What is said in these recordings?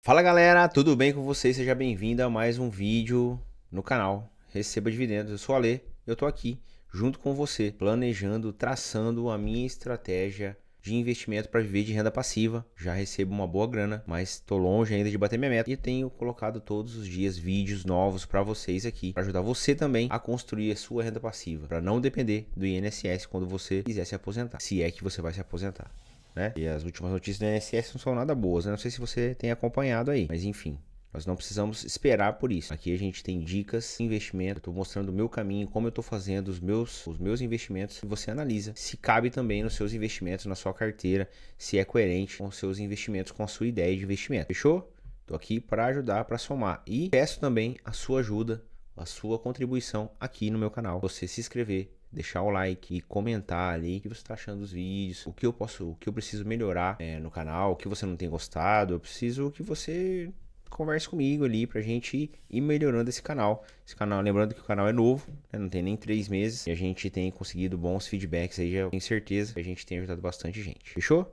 Fala galera, tudo bem com vocês? Seja bem-vindo a mais um vídeo no canal Receba Dividendos. Eu sou o Alê, eu tô aqui junto com você, planejando, traçando a minha estratégia de investimento para viver de renda passiva. Já recebo uma boa grana, mas tô longe ainda de bater minha meta e tenho colocado todos os dias vídeos novos para vocês aqui, para ajudar você também a construir a sua renda passiva, para não depender do INSS quando você quiser se aposentar, se é que você vai se aposentar, né? E as últimas notícias do INSS não são nada boas, né? Não sei se você tem acompanhado aí, mas enfim. Nós não precisamos esperar por isso. Aqui a gente tem dicas, investimento. Eu estou mostrando o meu caminho, como eu estou fazendo os meus investimentos. E você analisa se cabe também nos seus investimentos, na sua carteira, se é coerente com os seus investimentos, com a sua ideia de investimento. Fechou? Estou aqui para ajudar, para somar. E peço também a sua ajuda, a sua contribuição aqui no meu canal. Você se inscrever, deixar o like e comentar ali o que você está achando dos vídeos, o que eu preciso melhorar no canal, o que você não tem gostado. Eu preciso que você converse comigo ali pra gente ir melhorando esse canal. Esse canal, lembrando que o canal é novo, né? Não tem nem 3 meses e a gente tem conseguido bons feedbacks aí, já tenho certeza que a gente tem ajudado bastante gente. Fechou?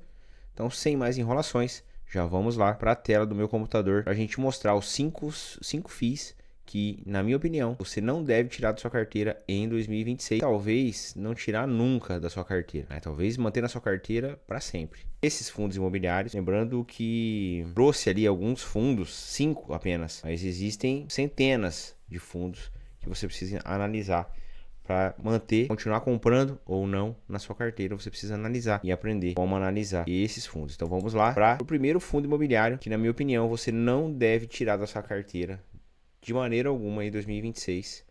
Então, sem mais enrolações, já vamos lá para a tela do meu computador para a gente mostrar os 5 FIIs que, na minha opinião, você não deve tirar da sua carteira em 2026. Talvez não tirar nunca da sua carteira, né? Talvez manter na sua carteira para sempre. Esses fundos imobiliários, lembrando que trouxe ali alguns fundos, 5 apenas, mas existem centenas de fundos que você precisa analisar para manter, continuar comprando ou não na sua carteira. Você precisa analisar e aprender como analisar esses fundos. Então vamos lá para o primeiro fundo imobiliário que, na minha opinião, você não deve tirar da sua carteira de maneira alguma em 2026,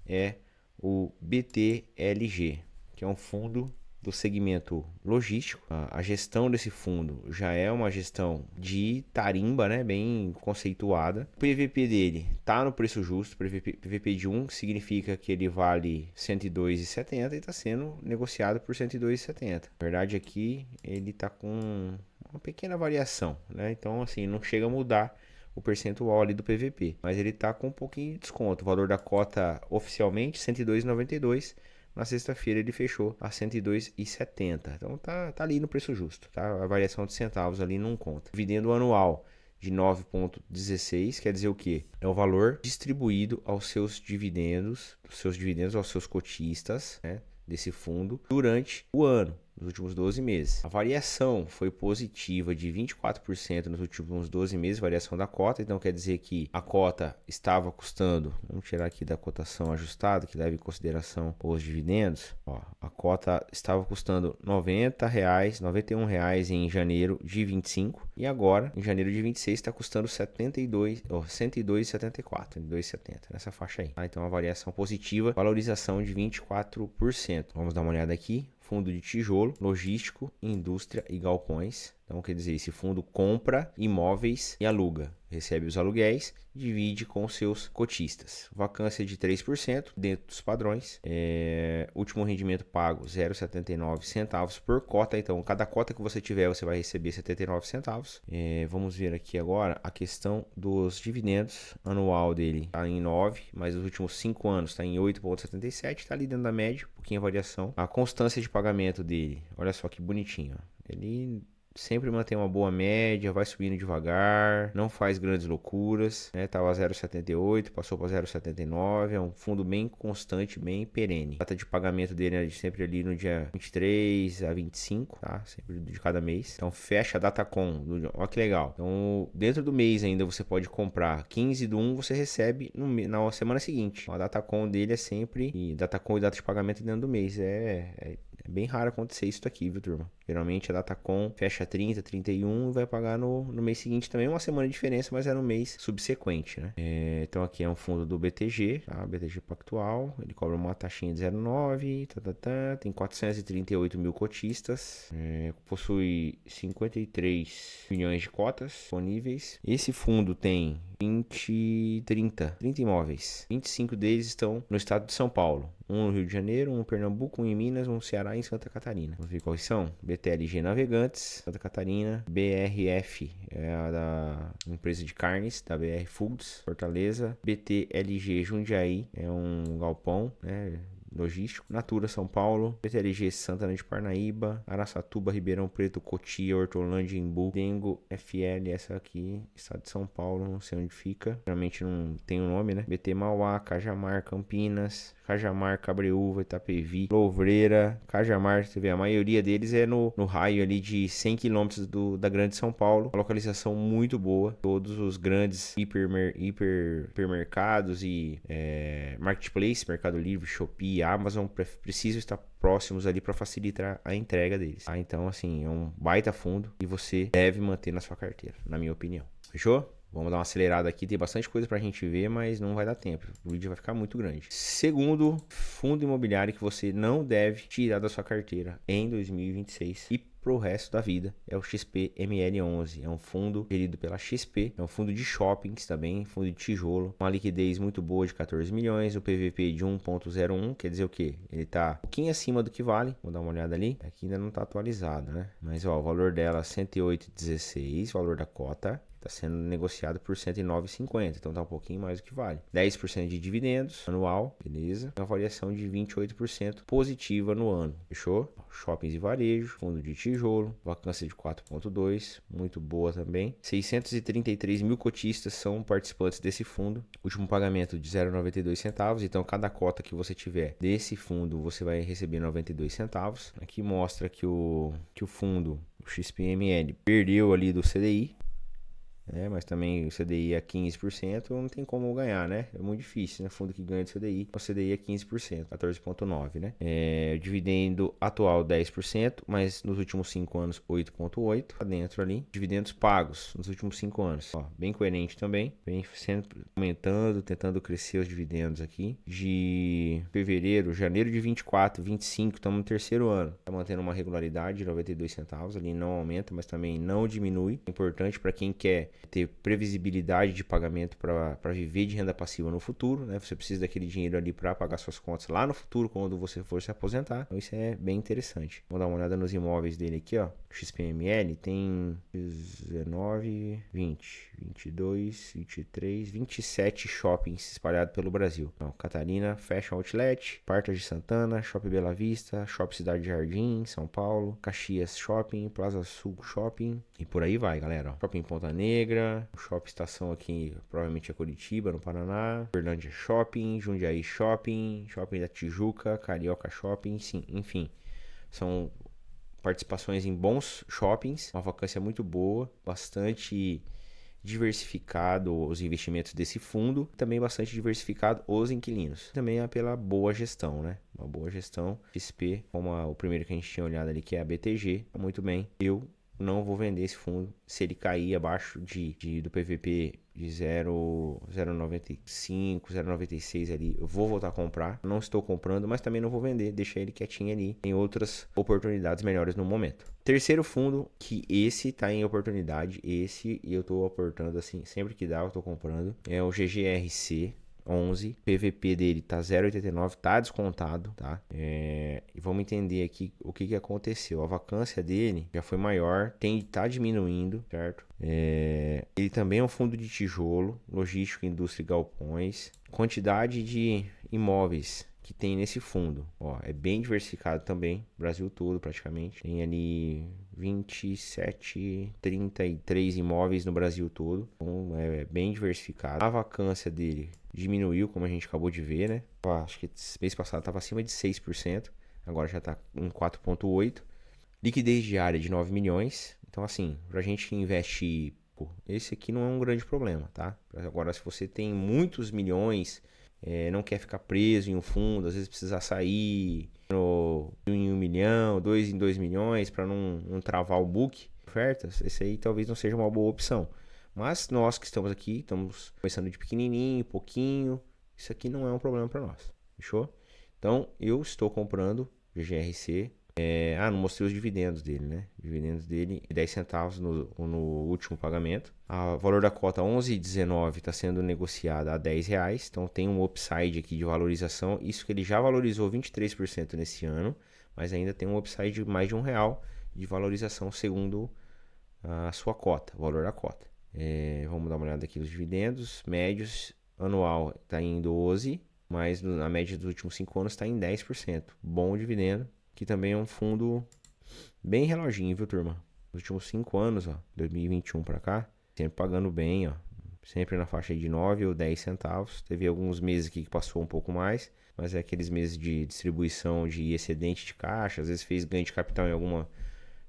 é o BTLG, que é um fundo do segmento logístico. A gestão desse fundo já é uma gestão de tarimba, né, bem conceituada. O PVP dele está no preço justo. PVP de 1 significa que ele vale R$ 102,70 e está sendo negociado por R$ 102,70. Na verdade, aqui ele está com uma pequena variação, né? Então, assim, não chega a mudar o percentual ali do PVP, mas ele está com um pouquinho de desconto. O valor da cota oficialmente R$ 102,92. Na sexta-feira ele fechou a R$ 102,70. Então tá ali no preço justo, tá? A variação de centavos ali não conta. Dividendo anual de 9,16 quer dizer o quê? É o valor distribuído aos seus dividendos, aos seus cotistas, né, desse fundo durante o ano, nos últimos 12 meses. A variação foi positiva de 24% nos últimos 12 meses, variação da cota. Então quer dizer que a cota estava custando, vamos tirar aqui da cotação ajustada, que leva em consideração os dividendos. Ó, a cota estava custando R$ 90, R$ 91 em janeiro de 25 e agora, em janeiro de 26, está custando 102,74, 102,70, nessa faixa aí. Tá? Então a variação positiva, valorização de 24%. Vamos dar uma olhada aqui. Fundo de tijolo, logístico, indústria e galpões. Então, quer dizer, esse fundo compra imóveis e aluga. Recebe os aluguéis, divide com seus cotistas. Vacância de 3% dentro dos padrões. Último rendimento pago 0,79 centavos por cota. Então, cada cota que você tiver, você vai receber 79 centavos. Vamos ver aqui agora a questão dos dividendos. Anual dele está em 9, mas nos últimos 5 anos está em 8,77. Está ali dentro da média, um pouquinho a variação. A constância de pagamento dele, olha só que bonitinho. Ele sempre mantém uma boa média, vai subindo devagar, não faz grandes loucuras, né? Tava 0,78, passou para 0,79, é um fundo bem constante, bem perene. A data de pagamento dele é sempre ali no dia 23 a 25, tá? Sempre de cada mês. Então fecha a Datacom, olha que legal. Então dentro do mês ainda você pode comprar 15 do 1, você recebe na semana seguinte. A Datacom dele é sempre, e Datacom e data de pagamento dentro do mês, é bem raro acontecer isso aqui, viu, turma? Geralmente a Datacom fecha 30, 31 e vai pagar no mês seguinte também. Uma semana de diferença, mas é no mês subsequente, né? Então aqui é um fundo do BTG, tá? BTG Pactual. Ele cobra uma taxinha de 0,9, tem 438 mil cotistas, possui 53 milhões de cotas disponíveis. Esse fundo tem 30 imóveis. 25 deles estão no estado de São Paulo. Um no Rio de Janeiro, um no Pernambuco, um em Minas, um no Ceará e em Santa Catarina. Vamos ver quais são. BTLG Navegantes, Santa Catarina. BRF é a da empresa de carnes, da BR Foods, Fortaleza. BTLG Jundiaí é um galpão, né? logístico. Natura São Paulo, PTLG Santana de Parnaíba, Araçatuba, Ribeirão Preto, Cotia, Hortolândia, Embu, Dengo, FL, essa aqui, estado de São Paulo, não sei onde fica, realmente não tem o nome, né? BT Mauá, Cajamar, Campinas, Cajamar, Cabreúva, Itapevi, Louveira, Cajamar, você vê, a maioria deles é no raio ali de 100 km da Grande São Paulo, uma localização muito boa, todos os grandes hipermercados e marketplace, Mercado Livre, Shopee, Amazon, precisam estar próximos ali para facilitar a entrega deles. Então, assim, é um baita fundo e você deve manter na sua carteira, na minha opinião. Fechou? Vamos dar uma acelerada aqui, tem bastante coisa pra gente ver, mas não vai dar tempo. O vídeo vai ficar muito grande. Segundo fundo imobiliário que você não deve tirar da sua carteira em 2026 e pro resto da vida é o XPML11. É um fundo gerido pela XP, é um fundo de shoppings também, fundo de tijolo, uma liquidez muito boa de 14 milhões, o PVP de 1.01, quer dizer o quê? Ele tá um pouquinho acima do que vale. Vou dar uma olhada ali, aqui ainda não tá atualizado, né? Mas ó, o valor dela 108,16, valor da cota. Está sendo negociado por R$ 109,50, então tá um pouquinho mais do que vale. 10% de dividendos anual, beleza? Uma variação de 28% positiva no ano, fechou? Shoppings e varejo, fundo de tijolo, vacância de 4,2, muito boa também. 633 mil cotistas são participantes desse fundo. Último pagamento de 0,92 centavos, então cada cota que você tiver desse fundo você vai receber 92 centavos. Aqui mostra que o fundo, o XPML, perdeu ali do CDI. Mas também o CDI é 15%, não tem como ganhar, né? É muito difícil, né? Fundo que ganha de CDI, o CDI é 15%, 14,9%, né? O dividendo atual 10%, mas nos últimos 5 anos 8,8%, tá dentro ali. Dividendos pagos nos últimos 5 anos, ó, bem coerente também, vem sempre aumentando, tentando crescer os dividendos aqui. De janeiro de 24, 25, estamos no terceiro ano, tá mantendo uma regularidade de 92 centavos, ali não aumenta, mas também não diminui. É importante para quem quer ter previsibilidade de pagamento para viver de renda passiva no futuro, né? Você precisa daquele dinheiro ali para pagar suas contas lá no futuro, quando você for se aposentar. Então isso é bem interessante. Vamos dar uma olhada nos imóveis dele aqui, ó. XPML tem 19, 20, 22, 23, 27 shoppings espalhados pelo Brasil. Então, Catarina Fashion Outlet, Partas de Santana, Shopping Bela Vista, Shopping Cidade Jardim, São Paulo, Caxias Shopping, Plaza Sul Shopping e por aí vai, galera. Ó. Shopping Ponta Negra, o Shopping Estação aqui, provavelmente é Curitiba, no Paraná, Berlândia Shopping, Jundiaí Shopping, Shopping da Tijuca, Carioca Shopping, sim, enfim. São participações em bons shoppings, uma vacância muito boa, bastante diversificado os investimentos desse fundo, também bastante diversificado os inquilinos. Também é pela boa gestão, né? Uma boa gestão. XP, como o primeiro que a gente tinha olhado ali, que é a BTG, muito bem. Eu não vou vender esse fundo se ele cair abaixo do PVP de 0,95, 0,96 ali. Eu vou voltar a comprar. Não estou comprando, mas também não vou vender. Deixa ele quietinho ali. Tem outras oportunidades melhores no momento. Terceiro fundo, que esse tá em oportunidade. Esse eu tô aportando assim, sempre que dá eu tô comprando. É o GGRC. 11, PVP dele tá 0,89, tá descontado, tá? E vamos entender aqui o que aconteceu. A vacância dele já foi maior, tá diminuindo, certo? Ele também é um fundo de tijolo, logístico, indústria e galpões. Quantidade de imóveis que tem nesse fundo, ó, é bem diversificado também, Brasil todo praticamente. Tem ali 27, 33 imóveis no Brasil todo, então é bem diversificado. A vacância dele diminuiu, como a gente acabou de ver, né? Acho que mês passado estava acima de 6%, agora já está em 4,8%. Liquidez diária de 9 milhões. Então, assim, pra gente que investe, esse aqui não é um grande problema, tá? Agora, se você tem muitos milhões, não quer ficar preso em um fundo, às vezes precisa sair em 1 milhão, 2 em 2 milhões, para não travar o book, ofertas, esse aí talvez não seja uma boa opção. Mas nós que estamos aqui, estamos começando de pequenininho, pouquinho, isso aqui não é um problema para nós, fechou? Então, eu estou comprando GGRC. Não mostrei os dividendos dele, né? Dividendos dele, 10 centavos no último pagamento. O valor da cota 11,19 está sendo negociado a R$10. Então tem um upside aqui de valorização. Isso que ele já valorizou 23% nesse ano, mas ainda tem um upside de mais de R$1 de valorização segundo a sua cota, o valor da cota. Vamos dar uma olhada aqui nos dividendos médios. Anual está em 12. mas na média dos últimos 5 anos está em 10%. Bom dividendo, que também é um fundo bem reloginho, viu, turma? Nos últimos 5 anos, ó, 2021 para cá, sempre pagando bem, ó, sempre na faixa de 9 ou 10 centavos. Teve alguns meses aqui que passou um pouco mais, mas é aqueles meses de distribuição de excedente de caixa, às vezes fez ganho de capital em alguma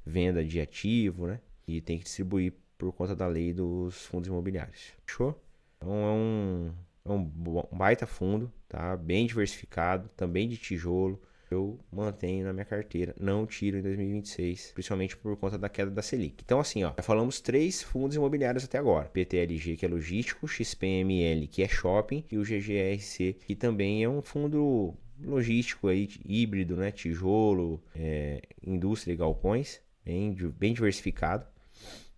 venda de ativo, né? E tem que distribuir por conta da lei dos fundos imobiliários. Fechou? Então é um baita fundo, tá? Bem diversificado, também de tijolo. Eu mantenho na minha carteira, não tiro em 2026, principalmente por conta da queda da Selic. Então assim, ó, já falamos 3 fundos imobiliários até agora. PTLG, que é logístico, XPML, que é shopping, e o GGRC, que também é um fundo logístico aí, híbrido, né? Tijolo, indústria e galpões, bem diversificado.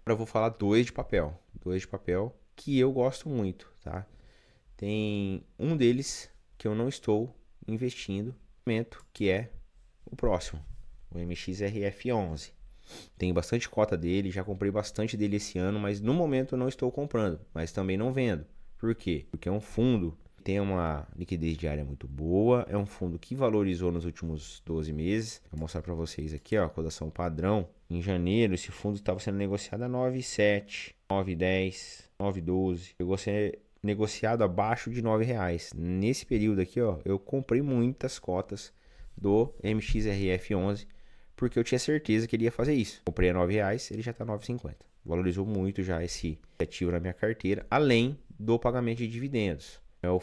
Agora eu vou falar dois de papel que eu gosto muito, tá? Tem um deles que eu não estou investindo, que é o próximo, o MXRF11. Tenho bastante cota dele, já comprei bastante dele esse ano, mas no momento eu não estou comprando, mas também não vendo. Por quê? Porque é um fundo que tem uma liquidez diária muito boa, é um fundo que valorizou nos últimos 12 meses. Vou mostrar para vocês aqui, ó, a cotação padrão. Em janeiro, esse fundo estava sendo negociado a 9,7, 9,10, 9,12. Chegou a ser negociado abaixo de R$ 9. Nesse período aqui, ó, eu comprei muitas cotas do MXRF11 porque eu tinha certeza que ele ia fazer isso. Comprei a R$ 9, ele já está 9,50. Valorizou muito já esse ativo na minha carteira, além do pagamento de dividendos. É o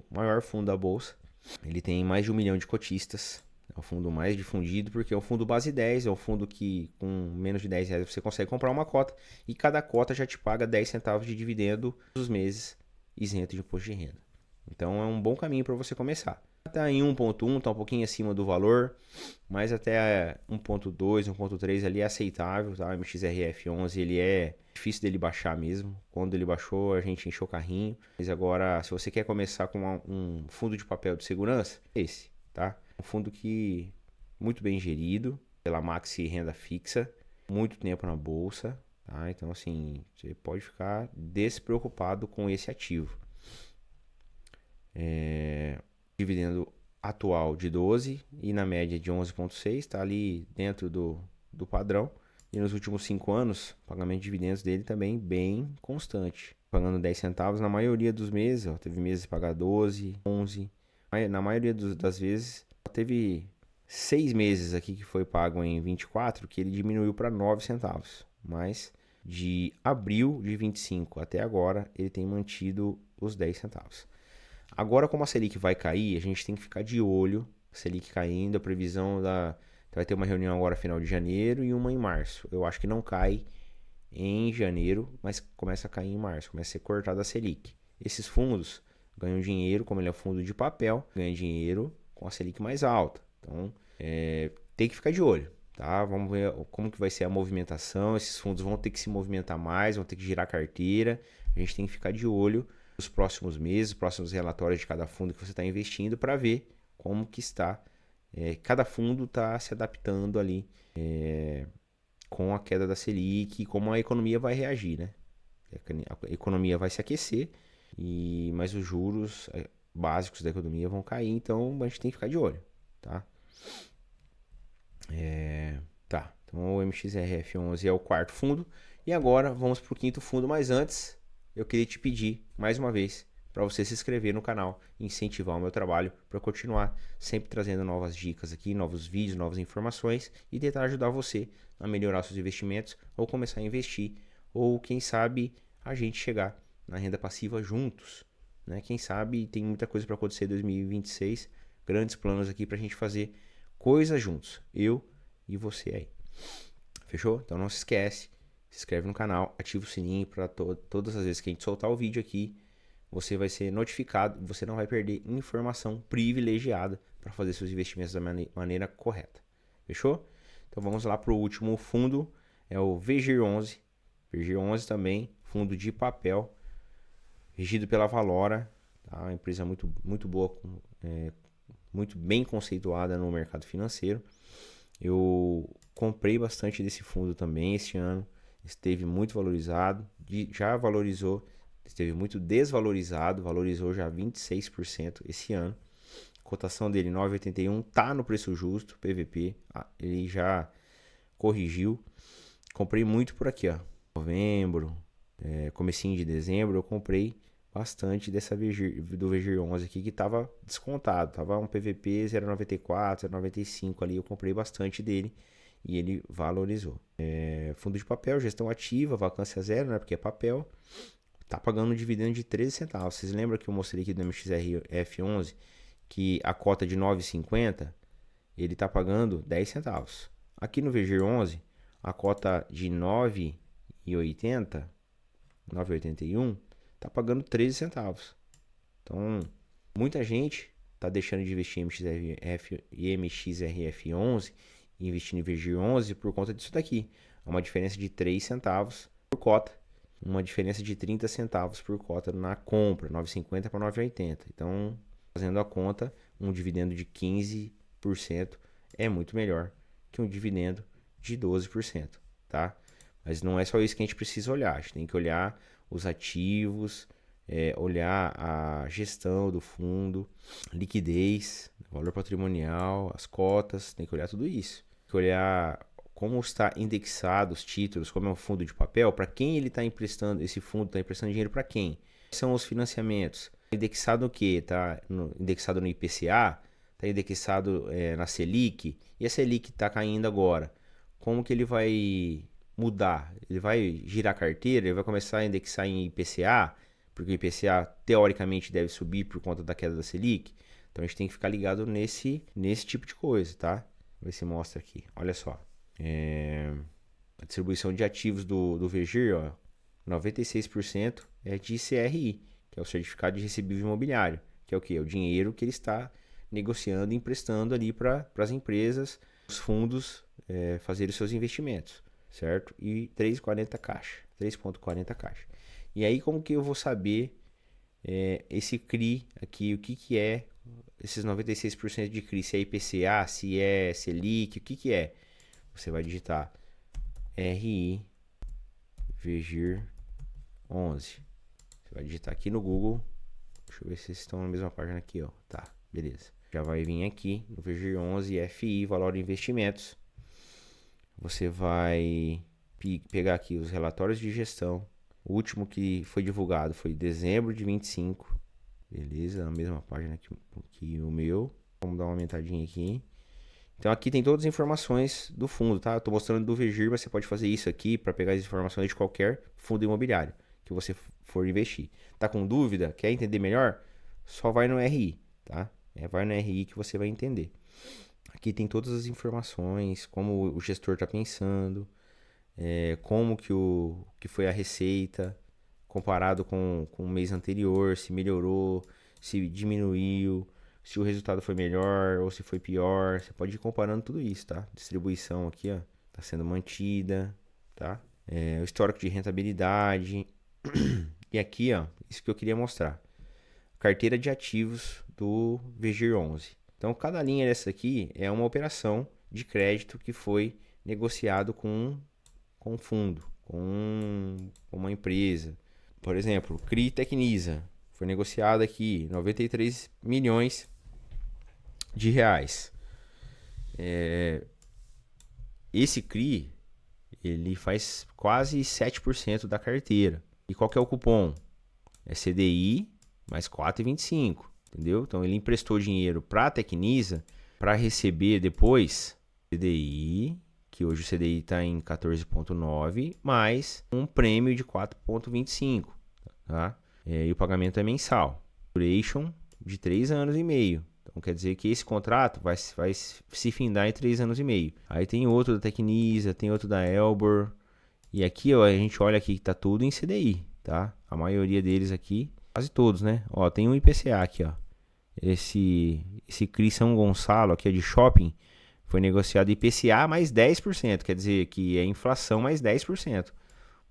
maior fundo da bolsa. Ele tem mais de 1 milhão de cotistas. É o fundo mais difundido porque é um fundo base 10, é um fundo que com menos de R$ 10 você consegue comprar uma cota e cada cota já te paga 10 centavos de dividendo todos os meses, isento de imposto de renda. Então é um bom caminho para você começar. Está em 1.1, está um pouquinho acima do valor, mas até 1.2, 1.3 ali é aceitável, tá? O MXRF11 ele é difícil dele baixar mesmo. Quando ele baixou, a gente encheu o carrinho. Mas agora, se você quer começar com um fundo de papel de segurança, esse, tá? Um fundo que muito bem gerido pela Maxi Renda Fixa, muito tempo na bolsa, tá? Então assim, você pode ficar despreocupado com esse ativo. Dividendo atual de 12 e na média de 11,6, está ali dentro do padrão. E nos últimos 5 anos, o pagamento de dividendos dele também bem constante, pagando 10 centavos na maioria dos meses. Ó, teve meses que pagar 12, 11. Na maioria das vezes, teve 6 meses aqui que foi pago em 24, que ele diminuiu para 9 centavos. Mas de abril de 25 até agora, ele tem mantido os 10 centavos. Agora, como a Selic vai cair, a gente tem que ficar de olho. A Selic caindo, a previsão vai ter uma reunião agora final de janeiro e uma em março. Eu acho que não cai em janeiro, mas começa a cair em março, começa a ser cortada a Selic. Esses fundos ganham dinheiro, como ele é fundo de papel, ganha dinheiro com a Selic mais alta. Então, tem que ficar de olho, tá? Vamos ver como que vai ser a movimentação. Esses fundos vão ter que se movimentar mais, vão ter que girar carteira. A gente tem que ficar de olho nos próximos meses, próximos relatórios de cada fundo que você está investindo para ver como que está. Cada fundo está se adaptando ali com a queda da Selic e como a economia vai reagir, né? A economia vai se aquecer, mas os juros básicos da economia vão cair, então a gente tem que ficar de olho, tá? Então o MXRF11 é o quarto fundo e agora vamos para o quinto fundo, mas antes eu queria te pedir mais uma vez para você se inscrever no canal e incentivar o meu trabalho para continuar sempre trazendo novas dicas aqui, novos vídeos, novas informações e tentar ajudar você a melhorar seus investimentos ou começar a investir ou quem sabe a gente chegar na renda passiva juntos, né? Quem sabe tem muita coisa para acontecer em 2026, grandes planos aqui para a gente fazer coisas juntos, eu e você aí. Fechou? Então não se esquece, se inscreve no canal, ativa o sininho para todas as vezes que a gente soltar o vídeo aqui, você vai ser notificado, você não vai perder informação privilegiada para fazer seus investimentos da maneira correta. Fechou? Então vamos lá para o último fundo, é o VGIR11. VGIR11 também, fundo de papel, regido pela Valora, tá? Uma empresa muito, muito boa, muito bem conceituada no mercado financeiro. Eu comprei bastante desse fundo também este ano, esteve muito valorizado, já valorizou, esteve muito desvalorizado, valorizou já 26% esse ano. A cotação dele 9,81, tá no preço justo, PVP, ele já corrigiu. Comprei muito por aqui, ó. Novembro, comecinho de dezembro, eu comprei bastante do VGIR 11 aqui, que tava descontado, tava um PVP 0,94, 0,95 ali, eu comprei bastante dele e ele valorizou. Fundo de papel, gestão ativa, vacância zero, né, porque é papel, tá pagando um dividendo de 13 centavos. Vocês lembram que eu mostrei aqui do MXRF11 que a cota de 9,50 ele tá pagando 10 centavos. Aqui no VGIR 11, a cota de 9,80, 9,81, tá pagando 13 centavos. Então, muita gente tá deixando de investir em MXRF11 e investindo em VGIR 11 por conta disso daqui. É uma diferença de 3 centavos por cota. Uma diferença de 30 centavos por cota na compra, 9,50 para 9,80. Então, fazendo a conta, um dividendo de 15% é muito melhor que um dividendo de 12%, tá? Mas não é só isso que a gente precisa olhar. A gente tem que olhar os ativos, olhar a gestão do fundo, liquidez, valor patrimonial, as cotas, tem que olhar tudo isso. Tem que olhar como está indexado os títulos, como é um fundo de papel, para quem ele está emprestando, esse fundo está emprestando dinheiro para quem? Quais são os financiamentos? Indexado no quê? Está indexado no IPCA? Está indexado na Selic? E a Selic está caindo agora. Como que ele vai mudar? Ele vai girar a carteira? Ele vai começar a indexar em IPCA? Porque o IPCA teoricamente deve subir por conta da queda da Selic. Então a gente tem que ficar ligado nesse tipo de coisa, tá? Vou ver se mostra aqui. Olha só. A distribuição de ativos do VGIR, ó, 96% é de CRI, que é o Certificado de Recebível Imobiliário, que é o quê? É o dinheiro que ele está negociando e emprestando ali para as empresas, os fundos fazerem os seus investimentos, certo? E 3,40 caixa, 3,40 caixa. E aí como que eu vou saber esse CRI aqui, o que é esses 96% de CRI, se é IPCA, se é Selic, o que é? Você vai digitar RI VGIR 11. Você vai digitar aqui no Google. Deixa eu ver se vocês estão na mesma página aqui, ó. Tá, beleza. Já vai vir aqui no VGIR 11 FI, valor de investimentos. Você vai pegar aqui os relatórios de gestão. O último que foi divulgado foi dezembro de 25. Beleza, na mesma página que o meu. Vamos dar uma aumentadinha aqui. Então aqui tem todas as informações do fundo, tá? Eu tô mostrando do VGIR, mas você pode fazer isso aqui para pegar as informações de qualquer fundo imobiliário que você for investir. Tá com dúvida? Quer entender melhor? Só vai no RI, tá? Vai no RI que você vai entender. Aqui tem todas as informações, como o gestor está pensando, como que foi a receita comparado com o mês anterior, se melhorou, se diminuiu, se o resultado foi melhor ou se foi pior. Você pode ir comparando tudo isso, tá? Distribuição aqui, ó, tá sendo mantida, tá? O histórico de rentabilidade. E aqui, ó, isso que eu queria mostrar. Carteira de ativos do VGIR 11. Então, cada linha dessa aqui é uma operação de crédito que foi negociado com um fundo, com uma empresa. Por exemplo, CRI Tecnisa. Foi negociado aqui 93 milhões de reais. Esse CRI, ele faz quase 7% da carteira. E qual que é o cupom? É CDI mais 4,25, entendeu? Então ele emprestou dinheiro para a Tecnisa para receber depois CDI, que hoje o CDI está em 14,9, mais um prêmio de 4,25, tá? E o pagamento é mensal. Duration de 3 anos e meio. Então quer dizer que esse contrato vai se findar em 3 anos e meio. Aí tem outro da Tecnisa, tem outro da Elbor. E aqui, ó, a gente olha aqui que tá tudo em CDI, tá? A maioria deles aqui, quase todos, né? Ó, tem um IPCA aqui, ó. Esse CRI São Gonçalo aqui é de shopping, foi negociado IPCA mais 10%, quer dizer que é inflação mais 10%.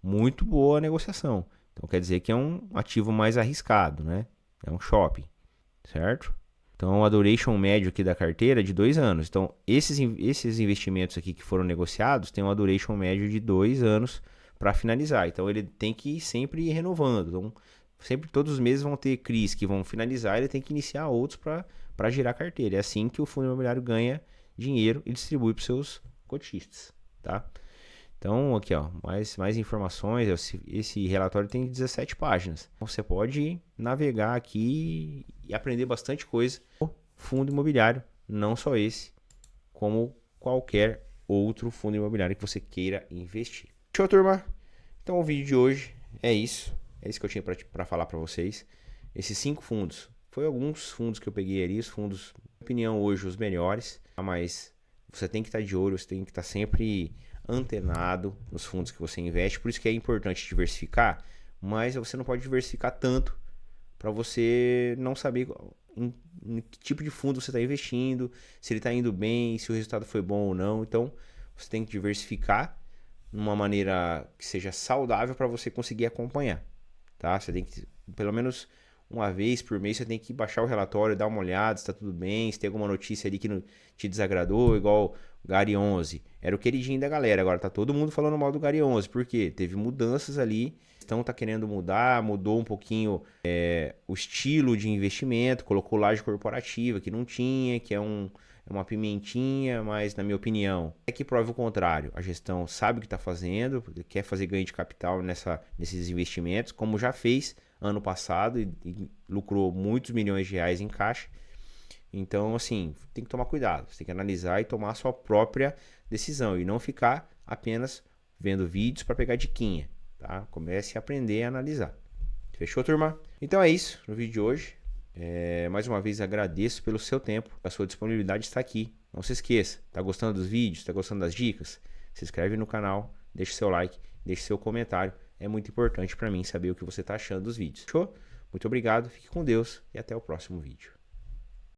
Muito boa a negociação. Então quer dizer que é um ativo mais arriscado, né? É um shopping, certo? Então a duration médio aqui da carteira é de 2 anos. Então esses investimentos aqui que foram negociados têm uma duration médio de 2 anos para finalizar. Então ele tem que ir sempre renovando. Então Sempre todos os meses vão ter CRIs que vão finalizar, ele tem que iniciar outros para girar a carteira. É assim que o fundo imobiliário ganha dinheiro e distribui para os seus cotistas, tá? Então, aqui, ó, mais informações. Esse relatório tem 17 páginas. Então, você pode navegar aqui e aprender bastante coisa do fundo imobiliário, não só esse, como qualquer outro fundo imobiliário que você queira investir. Show, turma? Então, o vídeo de hoje é isso. É isso que eu tinha para falar para vocês. Esses 5 fundos. Foi alguns fundos que eu peguei ali, os fundos, na minha opinião, hoje os melhores, mas você tem que estar de olho, você tem que estar sempre antenado nos fundos que você investe. Por isso que é importante diversificar, mas você não pode diversificar tanto para você não saber em que tipo de fundo você está investindo, se ele está indo bem, se o resultado foi bom ou não. Então, você tem que diversificar de uma maneira que seja saudável para você conseguir acompanhar, tá? Você tem que, pelo menos uma vez por mês, você tem que baixar o relatório, dar uma olhada se está tudo bem, se tem alguma notícia ali que não te desagradou, igual o Gary 11. Era o queridinho da galera, agora tá todo mundo falando mal do Gary 11, porque teve mudanças ali, então tá querendo mudar, mudou um pouquinho o estilo de investimento, colocou laje corporativa que não tinha, que é uma pimentinha, mas na minha opinião é que prova o contrário. A gestão sabe o que está fazendo, quer fazer ganho de capital nesses investimentos, como já fez ano passado e lucrou muitos milhões de reais em caixa. Então, assim, tem que tomar cuidado. Você tem que analisar e tomar a sua própria decisão e não ficar apenas vendo vídeos para pegar diquinha, tá? Comece a aprender a analisar. Fechou, turma? Então é isso no vídeo de hoje. Mais uma vez agradeço pelo seu tempo, a sua disponibilidade está aqui. Não se esqueça, tá gostando dos vídeos, tá gostando das dicas? Se inscreve no canal, deixa seu like, deixa seu comentário. É muito importante para mim saber o que você está achando dos vídeos. Fechou? Muito obrigado, fique com Deus e até o próximo vídeo.